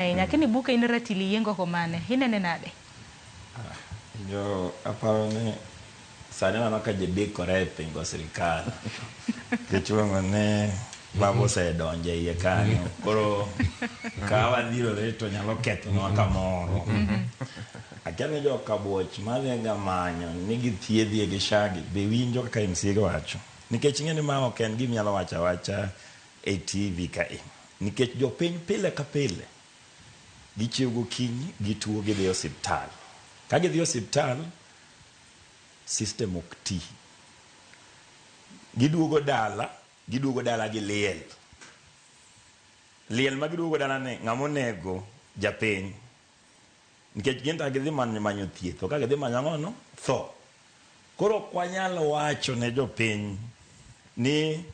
Lakini buka inratili yengo komane hinene nade. Yo aparo sani naka jibik kore pingo sirkal. Kichwango ne babo se donje iye kanyo. Koro kawa dhiro reto nyalo ketho nwa kamoro. Akiani jo kabuoch madhenga manyo nigi thiedhi gi shagi be winjo kaka msigo wacho. Nikech ng'eni ma ok en gima nyalo wacha e TV kae. Nikech jopiny pile ka pile gichiewo gokinyi gituo gidhi osiptal. Ka gidhi osiptal system ok ti. Giduogo dala gi liel. Liel ma giduogo dala ne ng'amonego japiny. Nikech ginta gidhi manyo thieth, ka gidhi manyo ang'ono tho. Koro kwanyalo wacho ne jopiny ni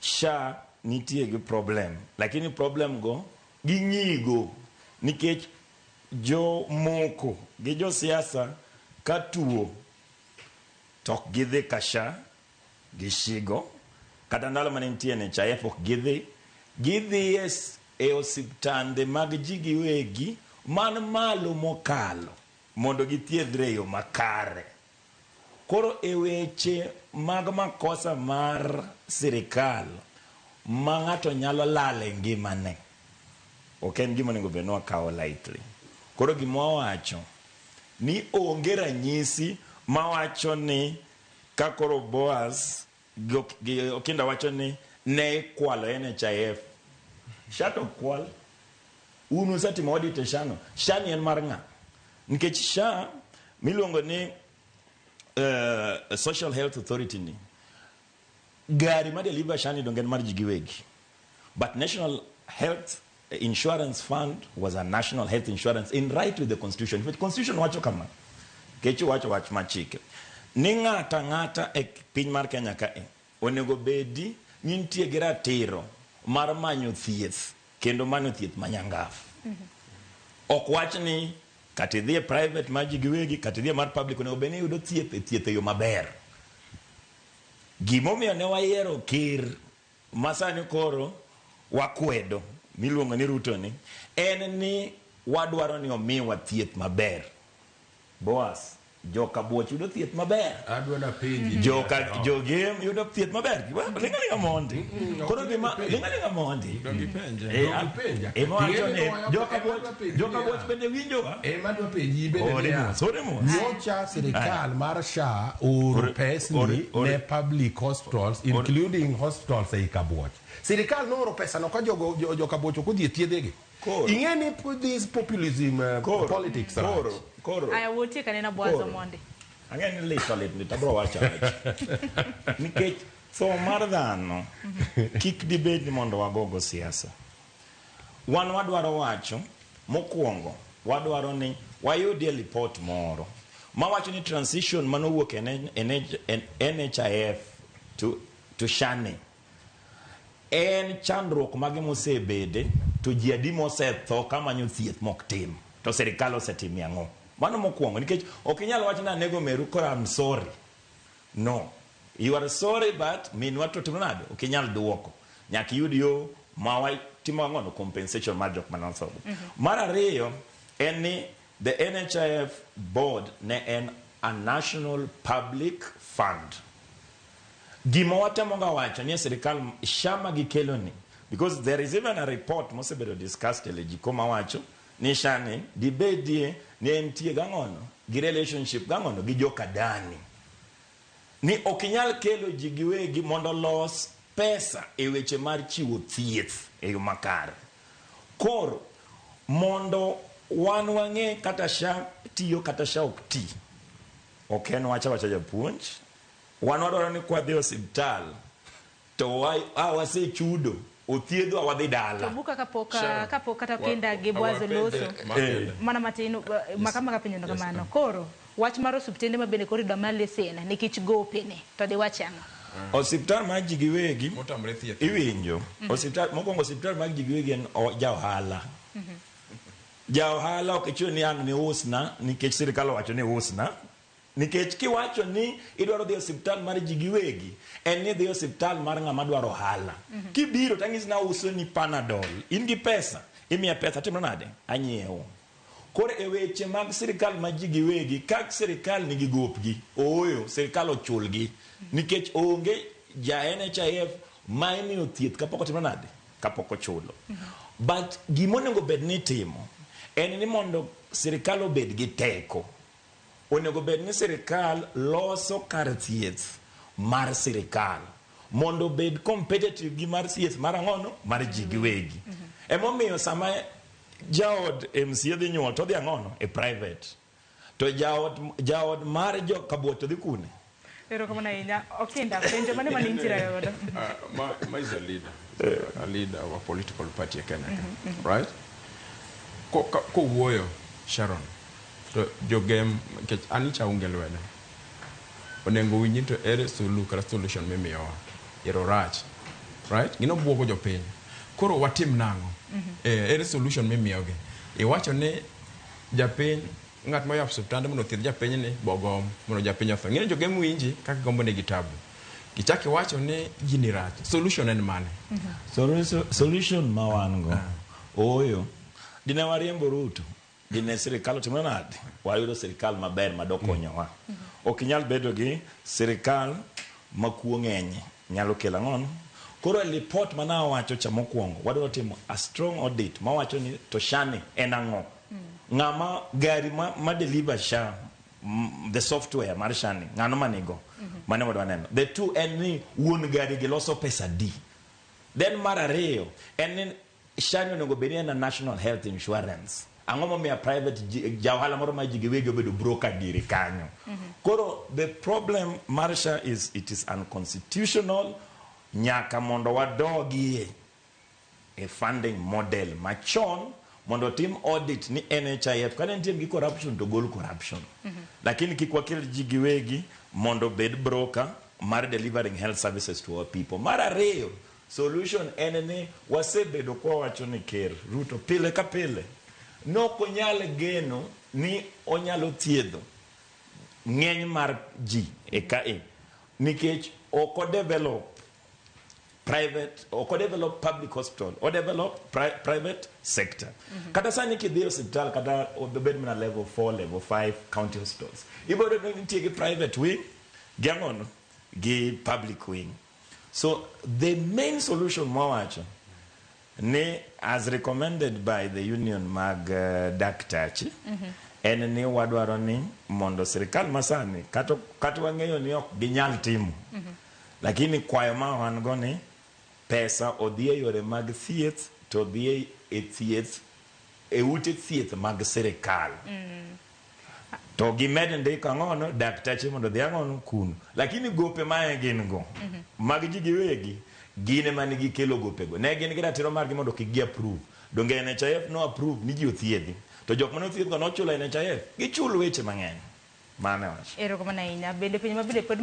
SHA nitie gi problem, lakini problem go ginyigo nikech jo moko gi jo siasa ka tuo tok gidhi ka SHA gi shigo kata ndalo mane nitie NHIF ok gidhi e osiptande mag ji giwegi man malo mokalo mondo githiedhre yo makare. Koro e weche mag makosa mar sirkal ma ng'ato nyalo lale ngimane ok en gima onego bed ni wakawo lightly. Koro gima wacho ni onge ranyisi ma wacho ni ka koro Boaz Okinda wacho ni ne kwalo NHIF. Shato kwal unu satimo audit e SHA no. SHA ni en mar ng'a? Nikech SHA miluongo ni Social Health Authority ni gari ma deliver SHA ni dongen mar ji giwegi. But National Health Insurance Fund was a national health insurance in right with the Constitution. But Constitution wacho kama. Kechi wacho machike. Ni ng'ata e piny mar Kenya kae onego bedi ni nitie gi ratiro mar manyo thieth kendo manyo thieth manyangafu. Ok wach ni kati dhie private mar ji giwegi kati dhie mar public onego bedi ni yudo thieth yo maber. Gimomiyo ne wayiero Kir masani koro wakwedo miluongo ni Ruto ni en ni wadwaro ni omiwa thieth maber. Boaz joka buoch yudo thieth maber. Adwana penji. Jogem yudo thieth maber. Linga mondi. Koro gima linga mondi. Dongi penja. Joka buoch bende winjo. Madwa penji bende. Soremo. Nyocha sirkal mar SHA oro pesni ne public hospitals including hospitals e Kabuoch. Sirkal no oro pesa no ka joka buoch ko dhi thiedhegi. Ingeni this populism politics. Koro. Aya wote kanena Boaz Monde. Angeni literally tabro wacha. Nikech so mar dhano kik dibed ni mondo wagogo siasa. Wan wadwaro wacho mokwongo wadwaro ni wayudie report moro ma wacho ni transition manowuok NHIF to SHA ni en chandruok mage mosebede to ji adi mosetho kamanyo thieth mok tim to sirkal osetimia ang'o. Mano mokwongo nikech ok inyalo wacho na nego meru kora I'm sorry. No. You are sorry but minwa to timnado ok inyal duoko. Nyaka yud yo ma timo ang'o compensation mar jok manotho. Mar ariyo en ni the NHIF board ne en a national public fund. Gima watemonga wacho ni sirkal SHA gikelo ni because there is even a report mosebedo discussed elegikoma wacho ni SHA ni dibedie ni entie gang'ono gi relationship gang'ono gi joka dani. Ni okinyal kelo ji giwegi mondo los pesa e weche mar chiwo thieth e yo makare. Koro mondo wan wang'e kata SHA tiyo kata SHA ok ti. Ok en wacha japuonj. Wan wadwaro ni kwa dhi osiptal to wase chudo othiedho wadhi dala. To buka kapoka kata kinda gi Boaz loso. Mana matino makama kapinyo kamano. Koro wach mar osiptende mabende koro da male sena nikech gopene to de wachano. Osiptal mag ji giwegi iwinjo. Mokwongo osiptal mag ji giwegi en jaohala. Jaohala ok ichuno ni ang' ni usna nikech sirkal wacho ni usna. Nikech kiwacho ni idwaro dhi osiptal mar ji giwegi en ni dhi osiptal mar ng'ama dwaro hala. Kibiro tang'is na uso ni Panadol in gi pesa imiya pesa timo nade anyiewo. Koro e weche mag sirkal ma ji giwegi kak sirkal nigi gopgi oyo sirkal ochulgi nikech onge ja NHIF ma imiyo thieth kapok otimo nade kapok ochulo. But gimonego bed ni timo en ni mondo sirkal obed gi teko. Onego bed ni sirkal loso kar thieth mar sirkal mondo bed competitive gi mar thieth mar ang'ono mar ji giwegi. Emomiyo sama jaod MCA dhi nyuol to dhi ang'ono e private to jaod mar jo kabuoch to dhi kune. Pero kama na okinda penjo mane manintira yodo. Ma is a leader of a political party in Kenya, right? Ko wuoyo Sharon to jogem ke anicha ungelwene. Onengo winyi to ere solution mimiyowa ero rach, right? Gino buogo jopiny. Koro watim nango. Ere solution mimiyoge. Iwacho ne japiny ngat moyo osiptende mondo thieth japiny ni bogom mondo japiny otho. Ngine jogem winji kaka gombo ne gitabu. Kichaki wacho ne gini rach. Solution en mane? Solution mawango. Oyo. Dine wariembo Ruto. Dine sirkal timo nade? Wayudo sirkal maber madokonyowa. Okinyal bedo gi sirkal makuo ng'enye nyalo kelo ang'ono. Koro report mana wacho cha mokwongo wadwa timo a strong audit ma wacho ni to shani en ang'o. Ng'ama gari ma deliver sha the software mar shani ng'ano manigo mane wadwa neno. The two en ni wuon gari gi loso pesa di. Then mar ariyo en ni shani onego bedi na national health insurance. Ang'o momiyo private jahala moro ma ji giwegi obedo broker diri kanyo. Koro the problem Marsha is it is unconstitutional. Nyaka mondo wadogie a funding model machon mondo tim audit ni NHIF kana nitie gi corruption to gol corruption. Lakini kikwakil ji giwegi mondo bed broker mar delivering health services to our people. Mara ariyo solution en ni wasebedo kwa wacho ni ker Ruto pile ka pile noko nyale geno ni onyalo thiedho ng'eny mar ji e kae nikech oko develop private or develop public hospital or develop private sector. Kata sani kidhi hospital kata obed na level 4 level 5 county hospitals ibodo nitie gi private wing giangono gi public wing. So the main solution mwawacho ne as recommended by the union mag daktachi en ni wadwaro ni mondo sirkal masani kata wang'eyo ni ok ginyal timo lakini kwayo ma wan go ni pesa odhi e yore mag thieth to odhi e thieth e ute thieth mag sirkal. To gimed ndiko ang'ono daktachi mondo dhi ang'ono kuno. Lakini gope ma gin go mag ji giwegi gine mani gi kelo gope go. Ne gin gi ratiro margi mondo kik gi approve. Donge NHIF no approve ni ji othiedhi. To jok mane othiedh go nochulo NHIF gichul weche mang'eny. Mane wacho. Ero kama na inya bende piny mabende pod